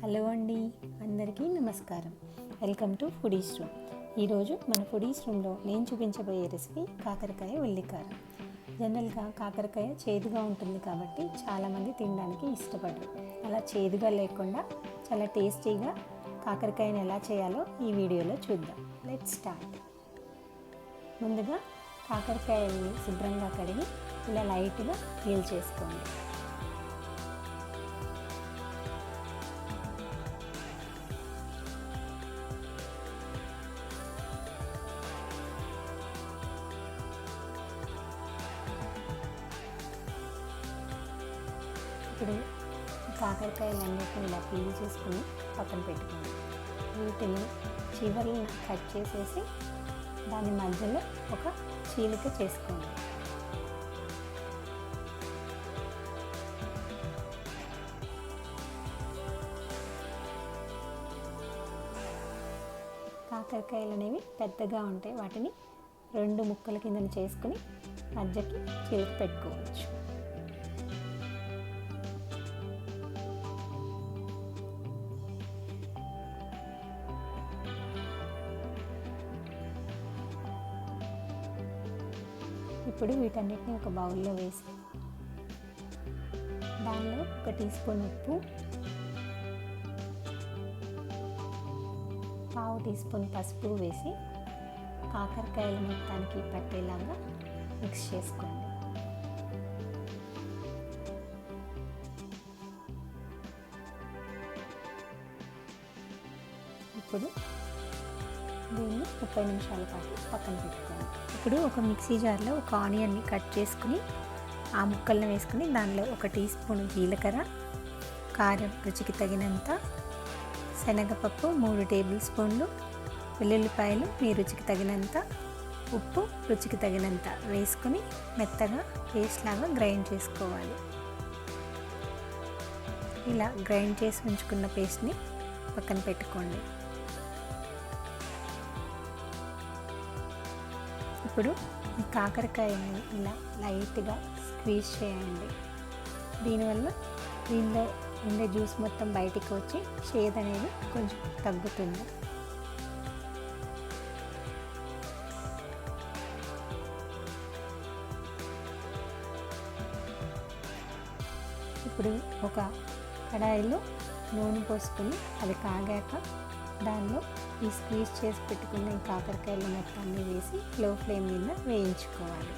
Hello అండి, అందరికీ నమస్కారం. Welcome to foodies room. ఈరోజు మన ఫుడీస్ రూమ్లో నేను చూపించబోయే రెసిపీ కాకరకాయ ఉల్లికార. జనరల్గా కాకరకాయ చేదుగా ఉంటుంది కాబట్టి చాలామంది తినడానికి ఇష్టపడరు. అలా చేదుగా లేకుండా చాలా టేస్టీగా కాకరకాయను ఎలా చేయాలో ఈ వీడియోలో చూద్దాం. Let's start. ముందుగా కాకరకాయల్ని శుభ్రంగా కడిగి ఇలా లైట్గా పీల్ చేసుకోండి. ఇప్పుడు కాకరకాయలన్నిటిని ఇలా పీల్ చేసుకుని పక్కన పెట్టుకోండి. వీటిని చివర్లను కట్ చేసేసి దాని మధ్యలో ఒక చీలిక చేసుకోండి. కాకరకాయలు అనేవి పెద్దగా ఉంటాయి, వాటిని 2 ముక్కల కింద చేసుకుని మధ్యకి చీలిక పెట్టుకోవచ్చు. ఇప్పుడు వీటన్నిటిని ఒక బౌల్లో వేసి దానిలో 1 టీ స్పూన్ ఉప్పు, 1/2 టీ స్పూన్ పసుపు వేసి కాకరకాయల మొత్తానికి పట్టేలాగా మిక్స్ చేసుకోండి. ఇప్పుడు దీన్ని 30 నిమిషాల పాటు పక్కన పెట్టుకోండి. ఇప్పుడు ఒక మిక్సీ జార్లో ఒక ఆనియన్ని కట్ చేసుకుని ఆ ముక్కలను వేసుకుని దానిలో 1 టీ స్పూన్ జీలకర్ర, కారం రుచికి తగినంత, శనగపప్పు 3 టేబుల్ స్పూన్లు, వెల్లుల్లిపాయలు మీ రుచికి తగినంత, ఉప్పు రుచికి తగినంత వేసుకుని మెత్తగా పేస్ట్ లాగా గ్రైండ్ చేసుకోవాలి. ఇలా గ్రైండ్ చేసి ఉంచుకున్న పేస్ట్ని పక్కన పెట్టుకోండి. ఇప్పుడు ఈ కాకరకాయని ఇలా లైట్గా స్క్వీజ్ చేయండి. దీనివల్ల దీనిలో ఉండే జ్యూస్ మొత్తం బయటికి వచ్చి చేదు అనేది కొంచెం తగ్గుతుంది. ఇప్పుడు ఒక కడాయిలో నూనె పోసుకొని అది కాగాక దానిలో ఈ స్క్వీజ్ చేసి పెట్టుకున్న ఈ కాకరకాయలు మొత్తాన్ని వేసి లో ఫ్లేమ్ మీద వేయించుకోవాలి.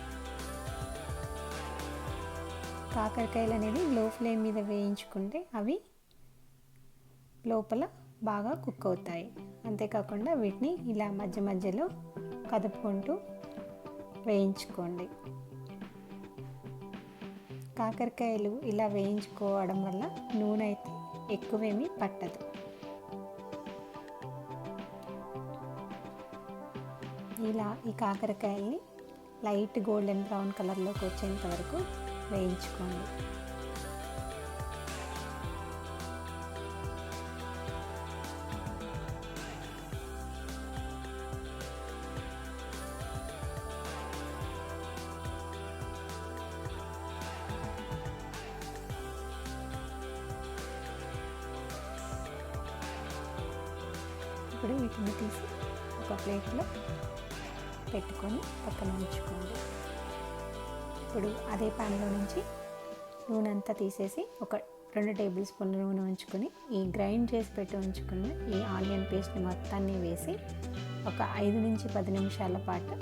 కాకరకాయలు అనేది లో ఫ్లేమ్ మీద వేయించుకుంటే అవి లోపల బాగా కుక్ అవుతాయి. అంతేకాకుండా వీటిని ఇలా మధ్య మధ్యలో కదుపుకుంటూ వేయించుకోండి. కాకరకాయలు ఇలా వేయించుకోవడం వల్ల నూనె అయితే ఎక్కువేమీ పట్టదు. ఇలా ఈ కాకరకాయల్ని లైట్ గోల్డెన్ బ్రౌన్ కలర్లోకి వచ్చేంత వరకు వేయించుకోండి. ఇప్పుడు వీటిని తీసి ఒక ప్లేట్లో పెట్టుకొని పక్కన ఉంచుకోండి. ఇప్పుడు అదే ప్యాన్లో నుంచి నూనె అంతా తీసేసి ఒక 2 టేబుల్ స్పూన్ల నూనె ఉంచుకొని ఈ గ్రైండ్ చేసి పెట్టి ఉంచుకున్న ఈ ఆనియన్ పేస్ట్ని మొత్తాన్ని వేసి ఒక 5 నుంచి 10 నిమిషాల పాటు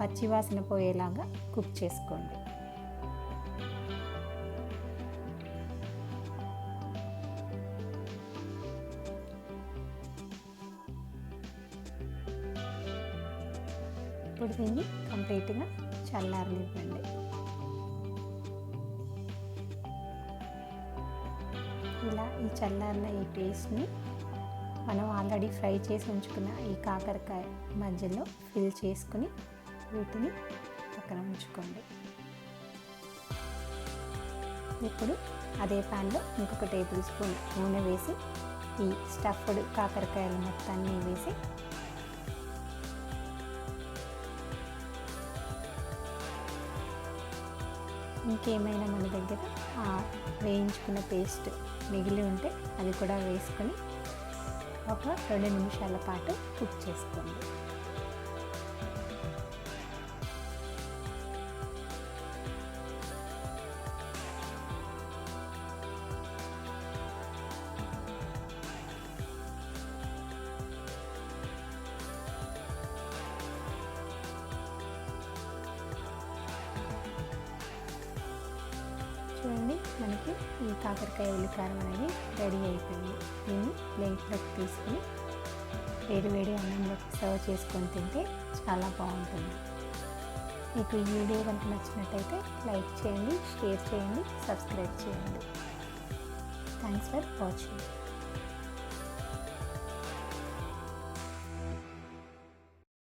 పచ్చివాసన పోయేలాగా కుక్ చేసుకోండి. ఇప్పుడు దీన్ని కంప్లీట్గా చల్లారనివ్వండి. ఇలా ఈ చల్లారిన ఈ పేస్ట్ని మనం ఆల్రెడీ ఫ్రై చేసి ఉంచుకున్న ఈ కాకరకాయ మధ్యలో ఫిల్ చేసుకుని వీటిని పక్కన ఉంచుకోండి. ఇప్పుడు అదే ప్యాన్లో ఇంకొక టేబుల్ స్పూన్ నూనె వేసి ఈ స్టఫ్డ్ కాకరకాయలు మొత్తాన్ని వేసి ఇంకేమైనా మన దగ్గర వేయించుకున్న పేస్ట్ మిగిలి ఉంటే అది కూడా వేసుకొని ఒక 2 నిమిషాల పాటు కుక్ చేసుకోండి. చూడండి, మనకి ఈ కాకరకాయ ఉల్లికారం అనేది రెడీ అయిపోయింది. దీన్ని ప్లేట్లోకి తీసుకుని వేడి అన్నంలోకి సర్వ్ చేసుకొని తింటే చాలా బాగుంటుంది. మీకు ఈ వీడియో కనుక నచ్చినట్టయితే లైక్ చేయండి, షేర్ చేయండి, సబ్స్క్రైబ్ చేయండి. Thanks for watching.